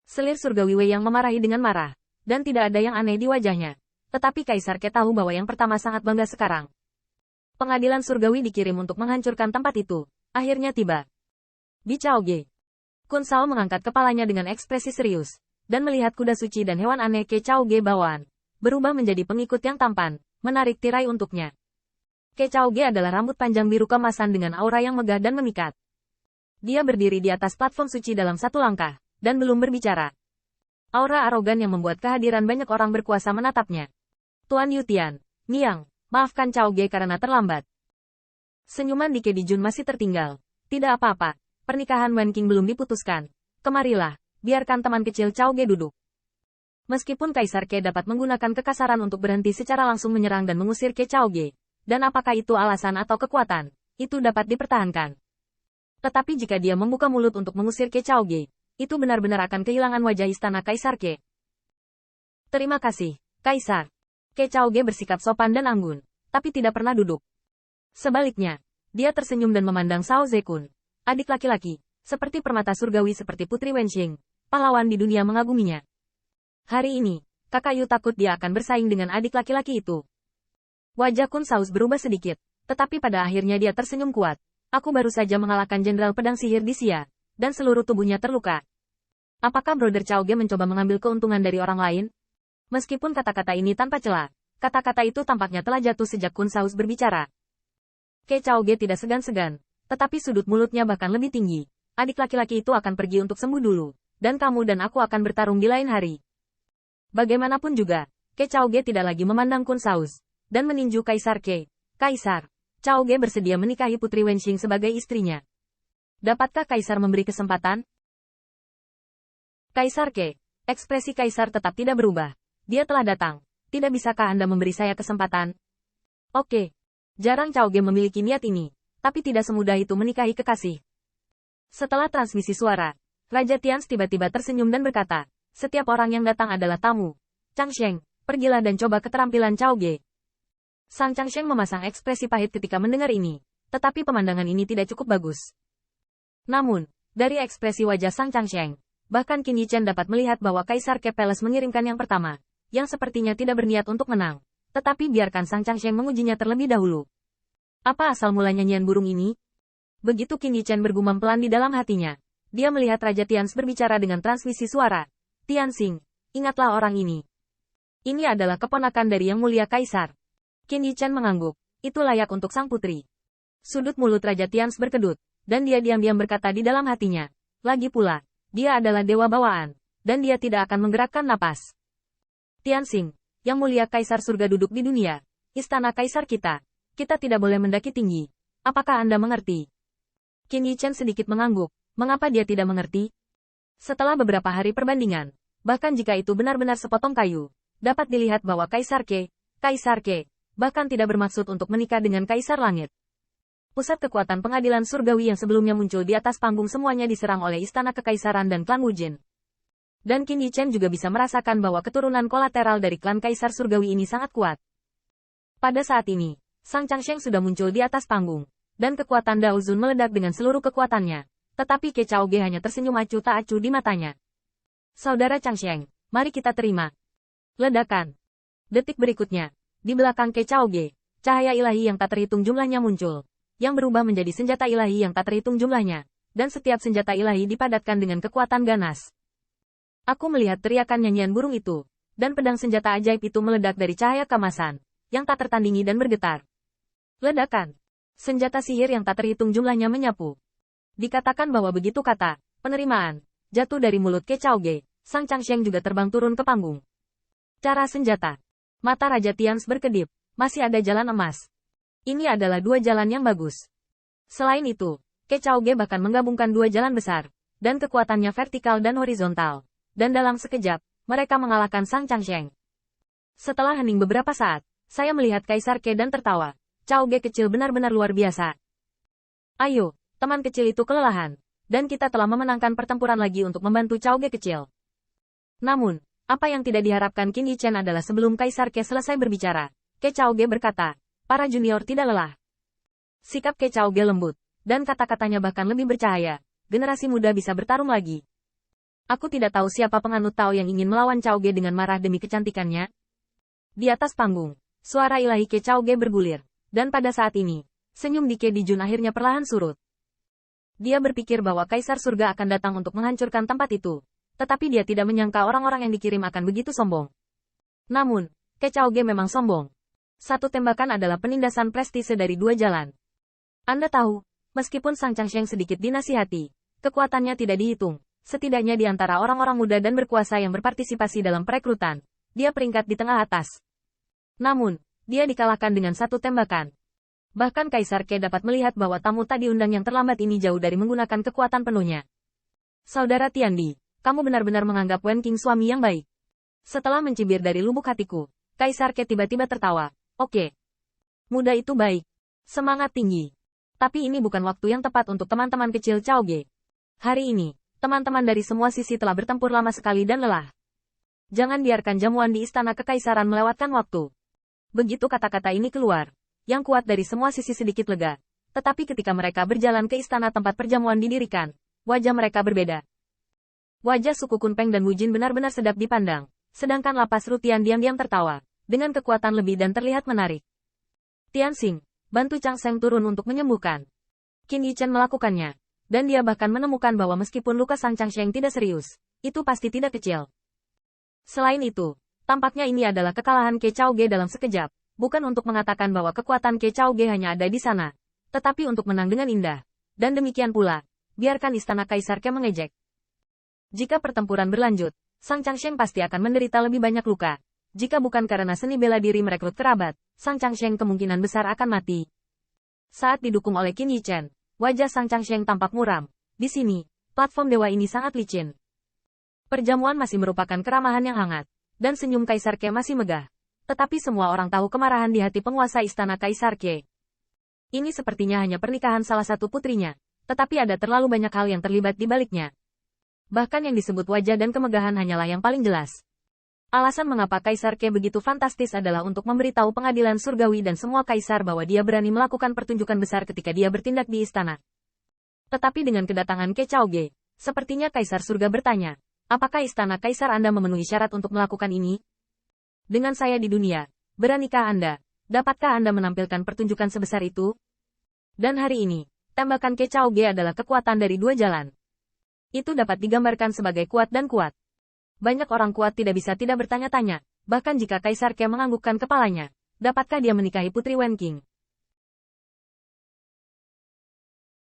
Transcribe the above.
Selir surgawi Wei yang memarahi dengan marah, dan tidak ada yang aneh di wajahnya. Tetapi Kaisar Ke tahu bahwa yang pertama sangat bangga sekarang. Pengadilan surgawi dikirim untuk menghancurkan tempat itu. Akhirnya tiba. Di Chaoge. Kun Sao mengangkat kepalanya dengan ekspresi serius, dan melihat kuda suci dan hewan aneh Ke Chaoge bawaan, berubah menjadi pengikut yang tampan, menarik tirai untuknya. Ke Chaoge adalah rambut panjang biru kemasan dengan aura yang megah dan memikat. Dia berdiri di atas platform suci dalam satu langkah, dan belum berbicara. Aura arogan yang membuat kehadiran banyak orang berkuasa menatapnya. Tuan Yutian, Niang, maafkan Chaoge karena terlambat. Senyuman Dike di Jun masih tertinggal. Tidak apa-apa, pernikahan Wen King belum diputuskan. Kemarilah, biarkan teman kecil Chaoge duduk. Meskipun Kaisar Ke dapat menggunakan kekasaran untuk berhenti secara langsung menyerang dan mengusir Ke Chaoge, dan apakah itu alasan atau kekuatan, itu dapat dipertahankan. Tetapi jika dia membuka mulut untuk mengusir Ke Chaoge, itu benar-benar akan kehilangan wajah istana Kaisar Ke. Terima kasih, Kaisar. Ke Chaoge bersikap sopan dan anggun, tapi tidak pernah duduk. Sebaliknya, dia tersenyum dan memandang Sao Zekun, adik laki-laki, seperti permata surgawi seperti Putri Wenxing, pahlawan di dunia mengaguminya. Hari ini, kakak Yu takut dia akan bersaing dengan adik laki-laki itu. Wajah Kun Saus berubah sedikit, tetapi pada akhirnya dia tersenyum kuat. Aku baru saja mengalahkan Jenderal Pedang Sihir di Xia, dan seluruh tubuhnya terluka. Apakah Brother Chaoge mencoba mengambil keuntungan dari orang lain? Meskipun kata-kata ini tanpa celah, kata-kata itu tampaknya telah jatuh sejak Kun Saus berbicara. Ke Chaoge tidak segan-segan, tetapi sudut mulutnya bahkan lebih tinggi. Adik laki-laki itu akan pergi untuk sembuh dulu, dan kamu dan aku akan bertarung di lain hari. Bagaimanapun juga, Ke Chaoge tidak lagi memandang Kun Saus, dan meninju Kaisar Ke. Kaisar, Chaoge bersedia menikahi Putri Wenxing sebagai istrinya. Dapatkah Kaisar memberi kesempatan? Kaisar Ke, ekspresi Kaisar tetap tidak berubah. Dia telah datang. Tidak bisakah Anda memberi saya kesempatan? Oke. Jarang Chaoge memiliki niat ini, tapi tidak semudah itu menikahi kekasih. Setelah transmisi suara, Raja Tians tiba-tiba tersenyum dan berkata, setiap orang yang datang adalah tamu. Changsheng, pergilah dan coba keterampilan Chaoge. Sang Changsheng memasang ekspresi pahit ketika mendengar ini, tetapi pemandangan ini tidak cukup bagus. Namun, dari ekspresi wajah Sang Changsheng, bahkan Qin Yichen dapat melihat bahwa Kaisar Ke Palace mengirimkan yang pertama, yang sepertinya tidak berniat untuk menang. Tetapi biarkan Sang Changsheng mengujinya terlebih dahulu. Apa asal mula nyanyian burung ini? Begitu Qin Yichen bergumam pelan di dalam hatinya, dia melihat Raja Tians berbicara dengan transmisi suara. Tianxing, ingatlah orang ini. Ini adalah keponakan dari Yang Mulia Kaisar. Qin Yichen mengangguk, itu layak untuk sang putri. Sudut mulut Raja Tians berkedut, dan dia diam-diam berkata di dalam hatinya. Lagi pula, dia adalah dewa bawaan, dan dia tidak akan menggerakkan napas. Tianxing, Yang Mulia Kaisar surga duduk di dunia, istana Kaisar kita tidak boleh mendaki tinggi. Apakah Anda mengerti? Qin Yichen sedikit mengangguk, mengapa dia tidak mengerti? Setelah beberapa hari perbandingan, bahkan jika itu benar-benar sepotong kayu, dapat dilihat bahwa Kaisar Ke, bahkan tidak bermaksud untuk menikah dengan Kaisar Langit. Pusat kekuatan pengadilan surgawi yang sebelumnya muncul di atas panggung semuanya diserang oleh istana kekaisaran dan klan Wujin. Dan Qin Yichen juga bisa merasakan bahwa keturunan kolateral dari klan Kaisar Surgawi ini sangat kuat. Pada saat ini, Sang Changsheng sudah muncul di atas panggung, dan kekuatan Dao Zun meledak dengan seluruh kekuatannya. Tetapi Ke Chaoge hanya tersenyum acuh tak acuh di matanya. Saudara Changsheng, mari kita terima. Ledakan. Detik berikutnya, di belakang Ke Chaoge, cahaya ilahi yang tak terhitung jumlahnya muncul, yang berubah menjadi senjata ilahi yang tak terhitung jumlahnya, dan setiap senjata ilahi dipadatkan dengan kekuatan ganas. Aku melihat teriakan nyanyian burung itu, dan pedang senjata ajaib itu meledak dari cahaya kemasan, yang tak tertandingi dan bergetar. Ledakan. Senjata sihir yang tak terhitung jumlahnya menyapu. Dikatakan bahwa begitu kata, penerimaan, jatuh dari mulut Ke Chaoge, Sang Changsheng juga terbang turun ke panggung. Cara senjata. Mata Raja Tians berkedip, masih ada jalan emas. Ini adalah dua jalan yang bagus. Selain itu, Ke Chaoge bahkan menggabungkan dua jalan besar, dan kekuatannya vertikal dan horizontal. Dan dalam sekejap, mereka mengalahkan Sang Changsheng. Setelah hening beberapa saat, saya melihat Kaisar Ke dan tertawa. Chaoge kecil benar-benar luar biasa. Ayo, teman kecil itu kelelahan, dan kita telah memenangkan pertempuran lagi untuk membantu Chaoge kecil. Namun, apa yang tidak diharapkan Qin Yichen adalah sebelum Kaisar Ke selesai berbicara, Ke Chaoge berkata, para junior tidak lelah. Sikap Ke Chaoge lembut, dan kata-katanya bahkan lebih bercahaya. Generasi muda bisa bertarung lagi. Aku tidak tahu siapa penganut Tao yang ingin melawan Cao Ge dengan marah demi kecantikannya. Di atas panggung, suara ilahi Ke Cao Ge bergulir. Dan pada saat ini, senyum di Ke Dijun akhirnya perlahan surut. Dia berpikir bahwa Kaisar Surga akan datang untuk menghancurkan tempat itu. Tetapi dia tidak menyangka orang-orang yang dikirim akan begitu sombong. Namun, Ke Cao Ge memang sombong. Satu tembakan adalah penindasan prestise dari dua jalan. Anda tahu, meskipun Sang Changsheng sedikit dinasihati, kekuatannya tidak dihitung. Setidaknya di antara orang-orang muda dan berkuasa yang berpartisipasi dalam perekrutan, dia peringkat di tengah atas. Namun, dia dikalahkan dengan satu tembakan. Bahkan Kaisar Ke dapat melihat bahwa tamu tak diundang yang terlambat ini jauh dari menggunakan kekuatan penuhnya. Saudara Tiandi, kamu benar-benar menganggap Wen Qing suami yang baik. Setelah mencibir dari lubuk hatiku, Kaisar Ke tiba-tiba tertawa. Oke. Muda itu baik. Semangat tinggi. Tapi ini bukan waktu yang tepat untuk teman-teman kecil Cao Ge. Hari ini, teman-teman dari semua sisi telah bertempur lama sekali dan lelah. Jangan biarkan jamuan di istana kekaisaran melewatkan waktu. Begitu kata-kata ini keluar, yang kuat dari semua sisi sedikit lega. Tetapi ketika mereka berjalan ke istana tempat perjamuan didirikan, wajah mereka berbeda. Wajah suku Kunpeng dan Wujin benar-benar sedap dipandang, sedangkan lapas Rutian diam-diam tertawa, dengan kekuatan lebih dan terlihat menarik. Tianxing, bantu Chang Sheng turun untuk menyembuhkan. Qin Yichen melakukannya. Dan dia bahkan menemukan bahwa meskipun luka Sang Changsheng tidak serius, itu pasti tidak kecil. Selain itu, tampaknya ini adalah kekalahan Ke Cao Ge dalam sekejap, bukan untuk mengatakan bahwa kekuatan Ke Cao Ge hanya ada di sana, tetapi untuk menang dengan indah. Dan demikian pula, biarkan istana Kaisar Ke mengejek. Jika pertempuran berlanjut, Sang Changsheng pasti akan menderita lebih banyak luka. Jika bukan karena seni bela diri merekrut kerabat, Sang Changsheng kemungkinan besar akan mati. Saat didukung oleh Qin Yichen, wajah Sang Changsheng tampak muram. Di sini, platform dewa ini sangat licin. Perjamuan masih merupakan keramahan yang hangat, dan senyum Kaisar Ke masih megah. Tetapi semua orang tahu kemarahan di hati penguasa istana Kaisar Ke. Ini sepertinya hanya pernikahan salah satu putrinya, tetapi ada terlalu banyak hal yang terlibat di baliknya. Bahkan yang disebut wajah dan kemegahan hanyalah yang paling jelas. Alasan mengapa Kaisar Ke begitu fantastis adalah untuk memberitahu pengadilan surgawi dan semua kaisar bahwa dia berani melakukan pertunjukan besar ketika dia bertindak di istana. Tetapi dengan kedatangan Ke Cao Ge, sepertinya Kaisar Surga bertanya, apakah istana kaisar Anda memenuhi syarat untuk melakukan ini? Dengan saya di dunia, beranikah Anda? Dapatkah Anda menampilkan pertunjukan sebesar itu? Dan hari ini, tembakan Ke Cao Ge adalah kekuatan dari dua jalan. Itu dapat digambarkan sebagai kuat dan kuat. Banyak orang kuat tidak bisa tidak bertanya-tanya, bahkan jika Kaisar Ke menganggukkan kepalanya, dapatkah dia menikahi Putri Wen Qing?